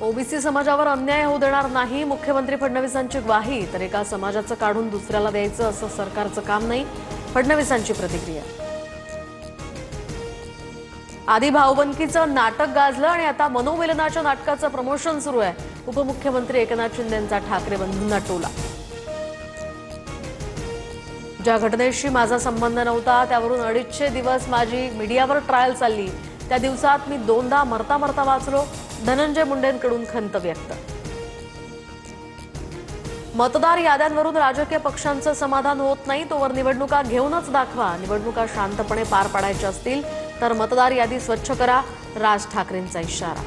OBC समाजावर अन्याय होऊ देणार नाही, मुख्यमंत्री फडणवीसांची ग्वाही. तर एका समाजाचं काढून दुसऱ्याला द्यायचं असं सरकारचं काम नाही, फडणवीसांची प्रतिक्रिया. आधी भाऊबंदकीचं नाटक गाजलं आणि आता मनोमिलनाच्या नाटकाचं प्रमोशन सुरू आहे. उपमुख्यमंत्री एकनाथ शिंदेंचा ठाकरे बंधूंना टोला. ज्या घटनेशी माझा संबंध नव्हता त्यावरून 250 दिवस माझी मीडियावर ट्रायल चालली. त्या दिवसात मी 2दा मरता मरता वाचलो. धनंजय मुंडेंकडून खंत व्यक्त. मतदार याद्यांवरून राजकीय पक्षांचं समाधान होत नाही, तोवर निवडणुका घेऊनच दाखवा. निवडणुका शांतपणे पार पाडायच्या असतील तर मतदार यादी स्वच्छ करा, राज ठाकरेंचा इशारा.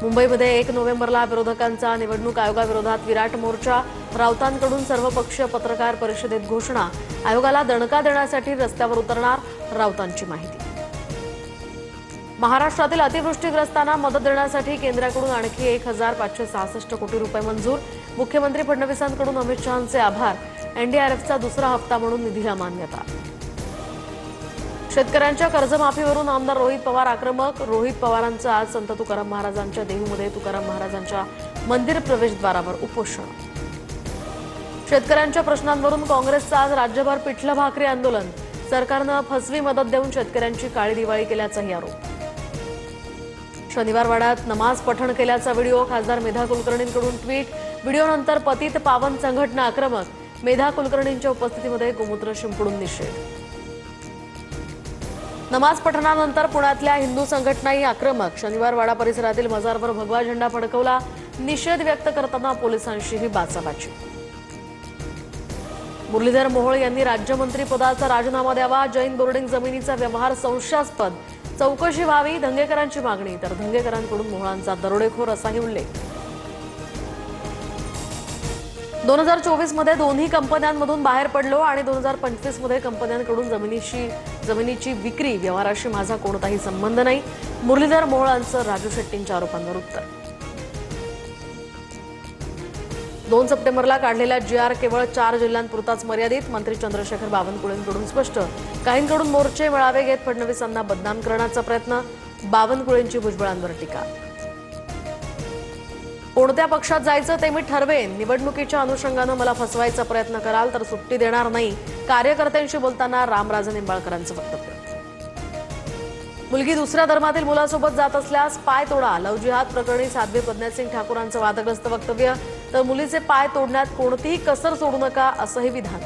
मुंबईमध्ये 1 नोव्हेंबरला विरोधकांचा निवडणूक आयोगाविरोधात विराट मोर्चा. राऊतांकडून सर्वपक्षीय पत्रकार परिषदेत घोषणा. आयोगाला दणका देण्यासाठी रस्त्यावर उतरणार, राऊतांची माहिती. महाराष्ट्रातील अतिवृष्टीग्रस्तांना मदत देण्यासाठी केंद्राकडून आणखी 1566 कोटी रुपये मंजूर. मुख्यमंत्री फडणवीसांकडून अमित शहांचे आभार. एनडीआरएफचा दुसरा हप्ता म्हणून निधीला मान्यता. शेतकऱ्यांच्या कर्जमाफीवरून आमदार रोहित पवार आक्रमक. रोहित पवारांचं आज संत तुकाराम महाराजांच्या देहूमध्ये तुकाराम महाराजांच्या मंदिर प्रवेशद्वारावर उपोषण. शेतकऱ्यांच्या प्रश्नांवरून काँग्रेसचं आज राज्यभर पिठलं भाकरी आंदोलन. सरकारनं फसवी मदत देऊन शेतकऱ्यांची काळी दिवाळी केल्याचाही आरोप. शनिवारवाड्यात नमाज पठण केल्याचा व्हिडिओ. खासदार मेधा कुलकर्णींकडून ट्विट. व्हिडिओनंतर पतित पावन संघटना आक्रमक. मेधा कुलकर्णींच्या उपस्थितीमध्ये गोमूत्र शिंपडून निषेध. नमाज पठणानंतर पुण्यातल्या हिंदू संघटनाही आक्रमक. शनिवारवाडा परिसरातील मजारवर भगवा झेंडा फडकवला. निषेध व्यक्त करताना पोलिसांशीही बाचाबाची. मुरलीधर मोहोळ यांनी राज्यमंत्री पदाचा राजीनामा द्यावा. जैन बोर्डिंग जमिनीचा व्यवहार संशयास्पद. चौकशी व्हावी, धंगेकरांची मागणी. तर धंगेकरांकडून मोहोळांचा दरोडेखोर असाही उल्लेख. 2024 मध्ये दोन्ही कंपन्यांमधून बाहेर पडलो आणि 2025 मध्ये कंपन्यांकडून जमिनीची विक्री व्यवहाराशी माझा कोणताही संबंध नाही. मुरलीधर मोहोळांचं राजू शेट्टींच्या आरोपांवर उत्तर. 2 सप्टेंबरला काढलेला GR केवळ 4 जिल्ह्यांपुरताच मर्यादित. मंत्री चंद्रशेखर बावनकुळेंकडून स्पष्ट. काहींकडून मोर्चे मेळावे घेत फडणवीसांना बदनाम करण्याचा प्रयत्न. बावनकुळेंची भुजबळांवर टीका. कोणत्या पक्षात जायचं ते मी ठरवेन. निवडणुकीच्या अनुषंगानं मला फसवायचा प्रयत्न कराल तर सुट्टी देणार नाही. कार्यकर्त्यांशी बोलताना रामराजे निंबाळकरांचं वक्तव्य. मुलगी दुसऱ्या धर्मातील मुलासोबत जात असल्यास पाय तोडा. लव्ह जिहाद प्रकरणी साध्वी प्रज्ञासिंग ठाकूरांचं वादग्रस्त वक्तव्य. तर मुलीचे पाय तोडण्यात कोणतीही कसर सोडू नका असंही विधान.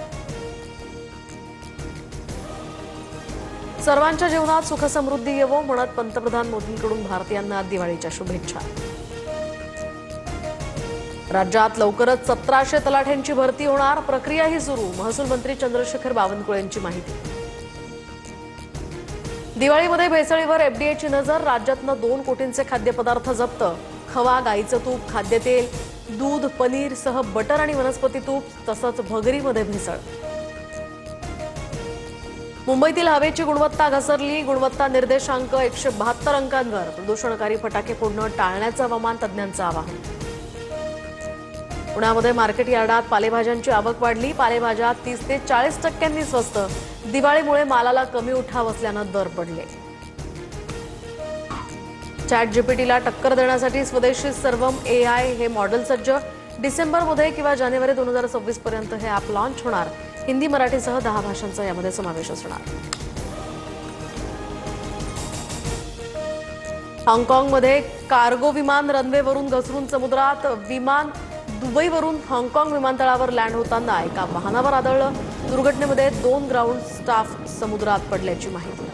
सर्वांच्या जीवनात सुखसमृद्धी येवो म्हणत पंतप्रधान मोदींकडून भारतीयांना दिवाळीच्या शुभेच्छा. राज्यात लवकरच 1700 तलाठ्यांची भरती होणार. प्रक्रियाही सुरू. महसूल मंत्री चंद्रशेखर बावनकुळेंची माहिती. दिवाळीमध्ये भेसळीवर एफडीएची नजर. राज्यातनं 2 कोटींचे खाद्यपदार्थ जप्त. खवा, गाईचं तूप, खाद्यतेल, दूध, पनीर सह बटर आणि वनस्पती तूप तसंच भगरीमध्ये भेसळ. मुंबईतील हवेची गुणवत्ता घसरली. गुणवत्ता निर्देशांक 172 अंकांवर. प्रदूषणकारी फटाके फोडणं टाळण्याचं हवामान तज्ज्ञांचं आवाहन. पुण्यामध्ये मार्केट यार्डात पालेभाज्यांची आवक वाढली. पालेभाज्या 30 ते 40% स्वस्त. दिवाळीमुळे मालाला कमी उठाव असल्यानं दर पडले. चॅट जीपीटीला टक्कर देण्यासाठी स्वदेशी सर्वम AI हे मॉडेल सज्ज. डिसेंबरमध्ये किंवा जानेवारी 2026 पर्यंत हे ॲप लॉन्च होणार. हिंदी मराठीसह 10 भाषांचा यामध्ये समावेश असणार. हाँगकाँगमध्ये कार्गो विमान रनवेवरून घसरून समुद्रात. विमान दुबईवरून हाँगकाँग विमानतळावर लँड होताना एका वाहनावर आदळलं. दुर्घटनेमध्ये 2 ग्राउंड स्टाफ समुद्रात पडल्याची माहिती.